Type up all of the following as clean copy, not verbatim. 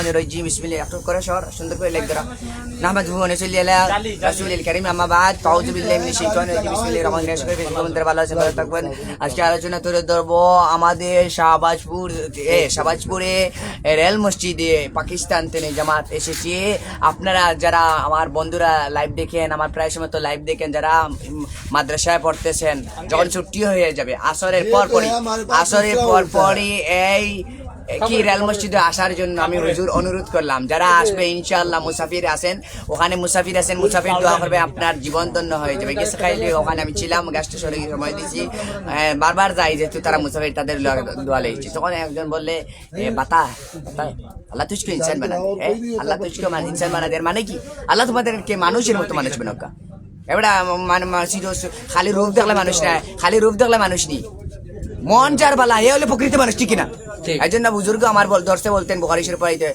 الرجيم بسم الله يحفظك كل شهر সুন্দর করে লেখ ধরা নাহমাদ ভুবনে চলি আলা রাসূলুল কারীম আম্মা বাদ আউযু বিল্লাহি মিনাশ শাইতানির রাজিম বিসমিল্লাহির রহমানির রহিম ফেসবুক বন্ধুরা ভালো আছেন ভালো থাকবেন আজকে আলোচনা তুলে ধরবো আমাদের শাহবাজপুরে রেল মসজিদে পাকিস্তান থেকে জামাত এসেছে আপনারা যারা আমার বন্ধুরা লাইভ দেখেন আমার প্রায় সময় তো লাইভ দেখেন যারা মাদ্রাসায় পড়তেছেন যখন ছুটি হয়ে যাবে আসরের পরপরই এই কি রেল মসজিদে আসার জন্য আমি হুজুর অনুরোধ করলাম যারা আসবে ইনশাআল্লাহ মুসাফির আছেন মুসাফির দোয়া করবে আপনার জীবন ধন্য হয়ে যাবে গেছে খাইলে ওখানে আমি ছিলাম গ্যাস স্টেশনে সময় দিয়েছি বারবার যাই যেহেতু তারা মুসাফির তাদের দোয়া লেগেছে তখন একজন বললে বাতা আল্লাহ তুঝকো ইনসান বানা দে আল্লাহ তুঝকো ইনসান বানা দে মানে কি আল্লাহ তোমাদেরকে মানুষের মতো মানুষ বানাকা এবারে মানে খালি রূপ দেখলে মানুষ নেই মন যার বালা এ হলে প্রকৃতি মানুষ ঠিক না এই জন্য বুজুর্গ আমার দর্শে বলতেন বুখারী শরীফ পড়াইতে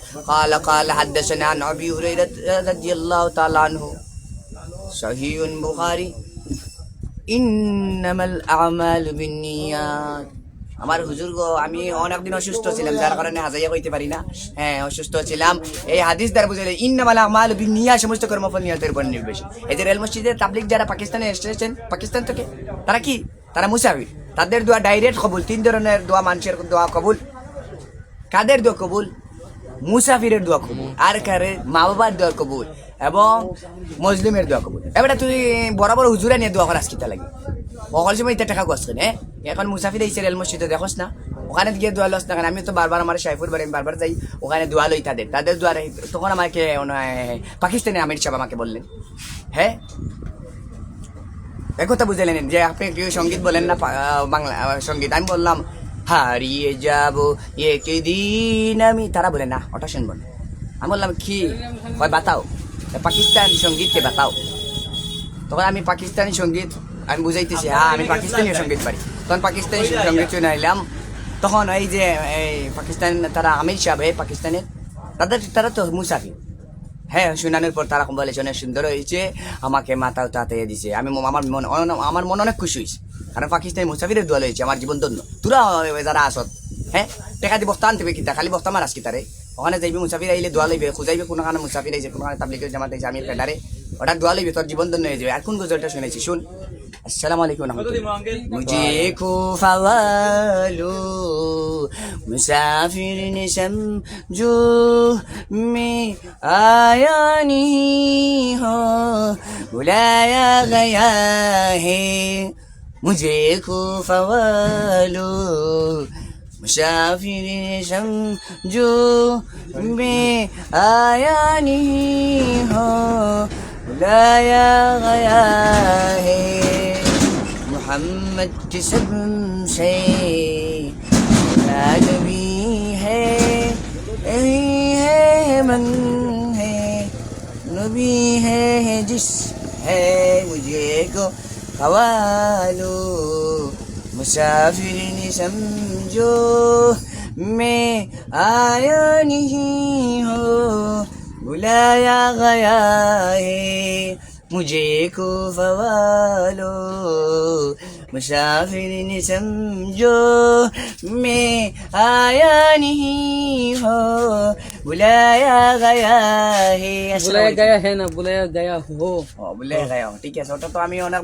কাল হাদাসানা নবী হুরায়রা রাদিয়াল্লাহু তাআলা আনহু সহিহুল বুখারী ইন্নামাল আমালু বিন্নিয়াত আমার হুজুর গো আমি অনেকদিন অসুস্থ ছিলাম যার কারণে হাজাইয়া কইতে পারি না অসুস্থ ছিলাম এই হাদিস দ্বারা বুঝাইলে ইন্নামাল আমালু বিন্নিয়াত সমস্ত কর্মফল নিয়তের উপর নির্ভরশীল এই যে রেল মসজিদে তাবলীগ যারা পাকিস্তানে এসেছেন পাকিস্তান থেকে তারা মুসাফির তাদের দোয়া ডাইরেক্ট কবুল তিন ধরনের দোয়া মানুষের দোয়া কবুল কাদের দোয়া কবুল মুসাফিরের দোয়া কবুল আর কারে মা বাবার দোয়া কবুল এবং মুসলিমের দোয়া কবুল এবারে তুই বরাবর হুজুরা নিয়ে দোয়া করাস কিতা লাগে সকল সময় এটা টাকা গছ কেন এখন মুসাফির এসে রেল মসজিদে দেখোস না ওখানে গিয়ে দোয়া লস না কেন আমি তো বারবার আমার সাইফুর বাড়ি বারবার যাই ওখানে দোয়া লই তাদের দোয়া তখন আমাকে পাকিস্তানি আমির সাহেব আমাকে বললেন একথা বুঝলেন যে আপনি কেউ সঙ্গীত বলেন না বাংলা সঙ্গীত আমি বললাম হারিয়ে যাব একদিন আমি তারা বলে না ওটা শুনবো না আমি বললাম কি হয় বাতাও পাকিস্তানি সঙ্গীতকে বাতাও তখন আমি পাকিস্তানি সঙ্গীত আমি বুঝাইতেছি আমি পাকিস্তানি সঙ্গীত পারি তখন পাকিস্তানি সঙ্গীত শুনে এলাম তখন এই যে পাকিস্তান তারা আমির সাহেব পাকিস্তানের তারা তো মুসাফির শুনানোর পর তারা বলেছে অনেক সুন্দর হয়েছে আমাকে মাথাও তাতিয়ে দিছে আমার মন অনেক খুশি হয়েছে কারণ পাকিস্তানি মুসাফিরের দোয়া হয়েছে আমার জীবন ধন্য তোরা যারা আসত টেকা দিয়ে বস্তা আনতে কিতা খালি বস্তা মারাস কি তারে ওখানে যাইবি মুসাফির আইলে দোয়া লইবে খুঁজাইবে কোনো কারণে মুসাফির আইছে কোনো কারণে তাবলীগের জামাত আইছে আমির পেডারে ওটা দোয়া লইবে তোর জীবন ধন্য হয়ে যাবে আর কোন গজলটা শুনেছি শুন अस्सलाम वालेकुम मुझे को फवालो मुसाफिर ने समझो मैं आया नहीं हो बुलाया गया है मुझे को फवालो मुसाफिर ने समझो मैं आया नहीं हो बुलाया गया है मोहम्मद के सब से नबी है मन है नबी है जिस है मुझे को हवालो मुसाफिर ने समझो मैं आया नहीं हो बुलाया गया है मुझे को फवालो मुसाफिर ने समझो मैं आया नहीं हो बुलाया गया है ना बुलाया गया हो ठीक है तो আমি অনেক